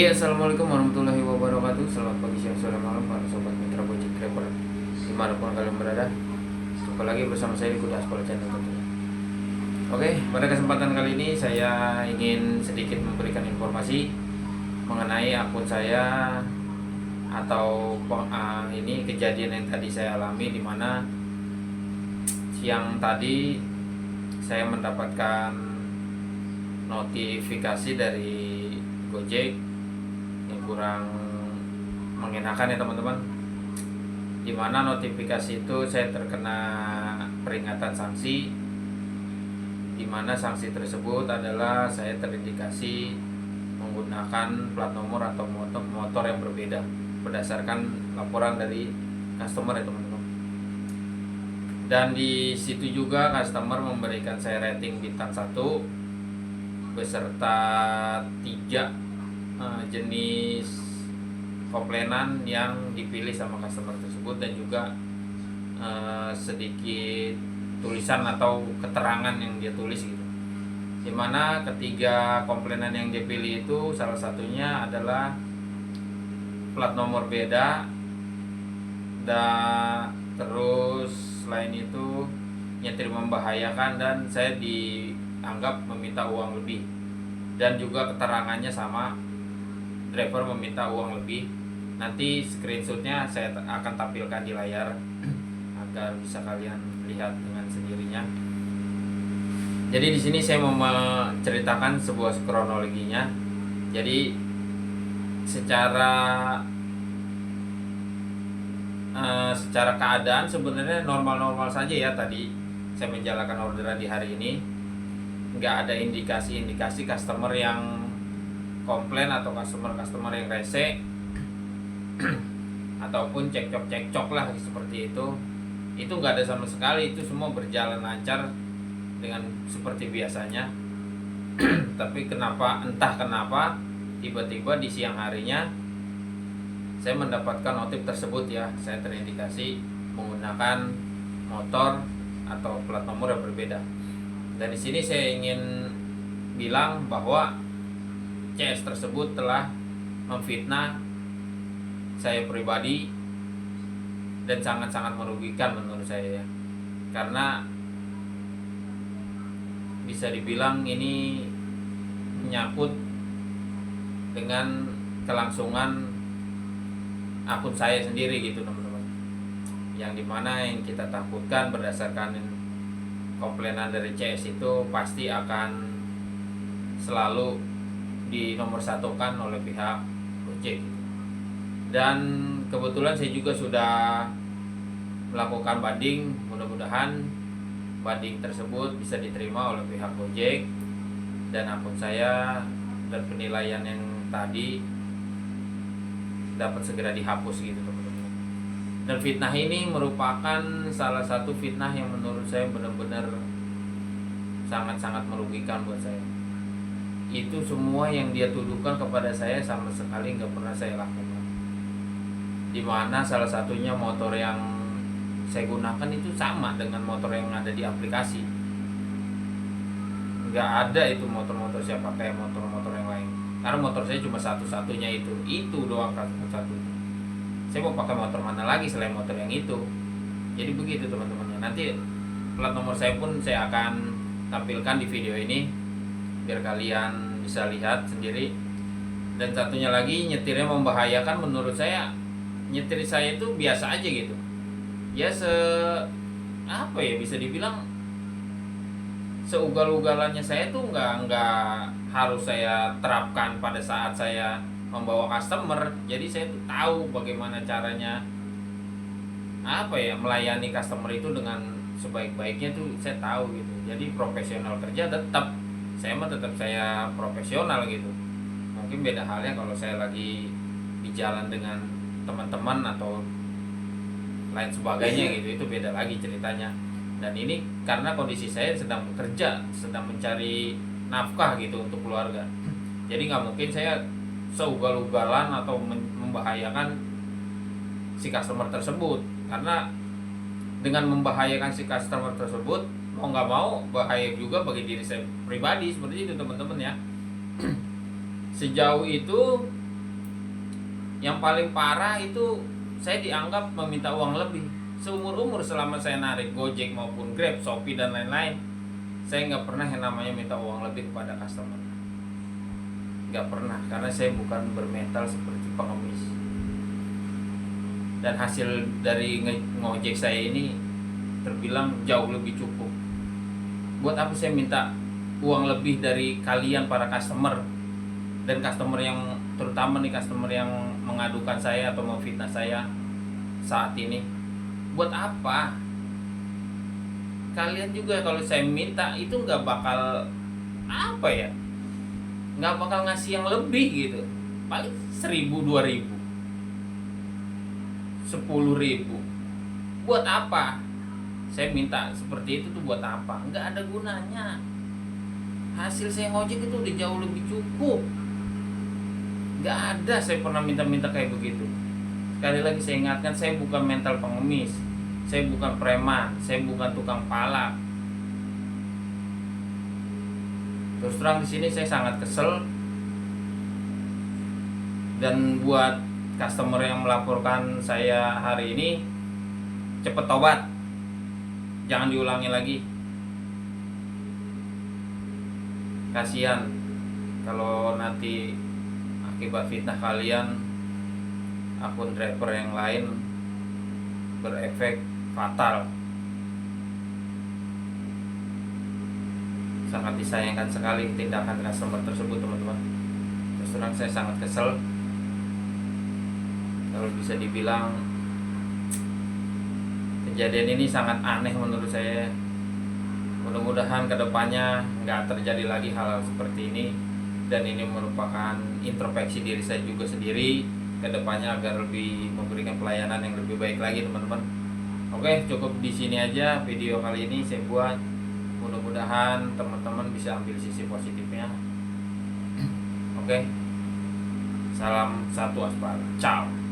Assalamualaikum warahmatullahi wabarakatuh. Selamat pagi, siang, sore, malam para sobat mitra Gojek Driver dimanapun kalian berada. Jumpa lagi bersama saya di Kuda Aspal Channel tentunya. Oke, pada kesempatan kali ini saya ingin sedikit memberikan informasi mengenai akun saya atau ini kejadian yang tadi saya alami, di mana siang tadi saya mendapatkan notifikasi dari Gojek yang kurang mengenakan ya teman-teman, dimana notifikasi itu saya terkena peringatan sanksi, dimana sanksi tersebut adalah saya terindikasi menggunakan plat nomor atau motor yang berbeda berdasarkan laporan dari customer ya teman-teman. Dan di situ juga customer memberikan saya rating bintang 1 beserta 3 jenis komplainan yang dipilih sama customer tersebut, dan juga sedikit tulisan atau keterangan yang dia tulis gitu. Dimana ketiga komplainan yang dia pilih itu salah satunya adalah plat nomor beda, dan terus selain itu nyetir membahayakan, dan saya dianggap meminta uang lebih, dan juga keterangannya sama, driver meminta uang lebih. Nanti screenshotnya saya akan tampilkan di layar agar bisa kalian lihat dengan sendirinya. Jadi di sini saya mau menceritakan sebuah kronologinya. Jadi secara keadaan sebenarnya normal-normal saja ya. Tadi saya menjalankan orderan di hari ini, nggak ada indikasi customer yang komplain atau customer yang rese ataupun cekcok lah seperti itu nggak ada sama sekali. Itu semua berjalan lancar dengan seperti biasanya. Tapi entah kenapa tiba-tiba di siang harinya saya mendapatkan notif tersebut ya, saya terindikasi menggunakan motor atau plat nomor yang berbeda. Dan di sini saya ingin bilang bahwa CS tersebut telah memfitnah saya pribadi dan sangat-sangat merugikan menurut saya ya. Karena bisa dibilang ini menyangkut dengan kelangsungan akun saya sendiri gitu teman-teman. Yang dimana yang kita takutkan berdasarkan komplainan dari CS itu pasti akan selalu dinomorsatukan oleh pihak Gojek. Dan kebetulan saya juga sudah melakukan banding, mudah-mudahan banding tersebut bisa diterima oleh pihak Gojek dan akun saya dan penilaian yang tadi dapat segera dihapus gitu teman-teman. Dan fitnah ini merupakan salah satu fitnah yang menurut saya benar-benar sangat-sangat merugikan buat saya. Itu semua yang dia tuduhkan kepada saya sama sekali nggak pernah saya lakukan. Dimana salah satunya motor yang saya gunakan itu sama dengan motor yang ada di aplikasi. Nggak ada itu motor-motor saya pakai motor-motor yang lain. Karena motor saya cuma satu-satunya itu doang satu. Saya mau pakai motor mana lagi selain motor yang itu. Jadi begitu teman-teman. Nanti plat nomor saya pun saya akan tampilkan di video ini biar kalian bisa lihat sendiri. Dan satunya lagi, nyetirnya membahayakan. Menurut saya nyetir saya itu biasa aja gitu ya, bisa dibilang seugal-ugalannya saya tuh nggak harus saya terapkan pada saat saya membawa customer. Jadi saya tuh tahu bagaimana caranya melayani customer itu dengan sebaik-baiknya tuh saya tahu gitu. Jadi profesional kerja tetap saya profesional gitu. Mungkin beda halnya kalau saya lagi di jalan dengan teman-teman atau lain sebagainya gitu, itu beda lagi ceritanya. Dan ini karena kondisi saya sedang bekerja, sedang mencari nafkah gitu untuk keluarga. Jadi nggak mungkin saya seugal-ugalan atau membahayakan si customer tersebut. Karena dengan membahayakan si customer tersebut, mau nggak mau bahaya juga bagi diri saya pribadi, seperti itu teman-teman ya. Sejauh itu Yang paling parah itu saya dianggap meminta uang lebih. Seumur-umur selama saya narik Gojek maupun Grab, Shopee dan lain-lain, saya nggak pernah yang namanya minta uang lebih kepada customer. Nggak pernah, karena saya bukan bermental seperti pengemis. Dan hasil dari ngojek saya ini terbilang jauh lebih cukup. Buat apa saya minta uang lebih dari kalian para customer, dan customer yang terutama nih customer yang mengadukan saya atau memfitnah saya saat ini? Buat apa? Kalian juga kalau saya minta itu nggak bakal apa ya, nggak bakal ngasih yang lebih gitu, paling 1.000, 2.000, 10.000. Buat apa saya minta seperti itu tuh? Buat apa? Nggak ada gunanya. Hasil saya ngojek itu udah jauh lebih cukup. Nggak ada saya pernah minta-minta kayak begitu. Sekali lagi saya ingatkan, saya bukan mental pengemis, saya bukan preman, saya bukan tukang palak. Terus terang di sini saya sangat kesel. Dan buat customer yang melaporkan saya hari ini, cepet tobat, jangan diulangi lagi. Kasihan kalau nanti akibat fitnah kalian, akun driver yang lain berefek fatal. Sangat disayangkan sekali tindakan customer tersebut, teman-teman. Terus terang saya sangat kesel. Kalau bisa dibilang kejadian ini sangat aneh menurut saya. Mudah-mudahan kedepannya nggak terjadi lagi hal seperti ini, dan ini merupakan introspeksi diri saya juga sendiri kedepannya agar lebih memberikan pelayanan yang lebih baik lagi, teman-teman. Oke, cukup di sini aja video kali ini saya buat. Mudah-mudahan teman-teman bisa ambil sisi positifnya. Oke, salam satu aspal, ciao.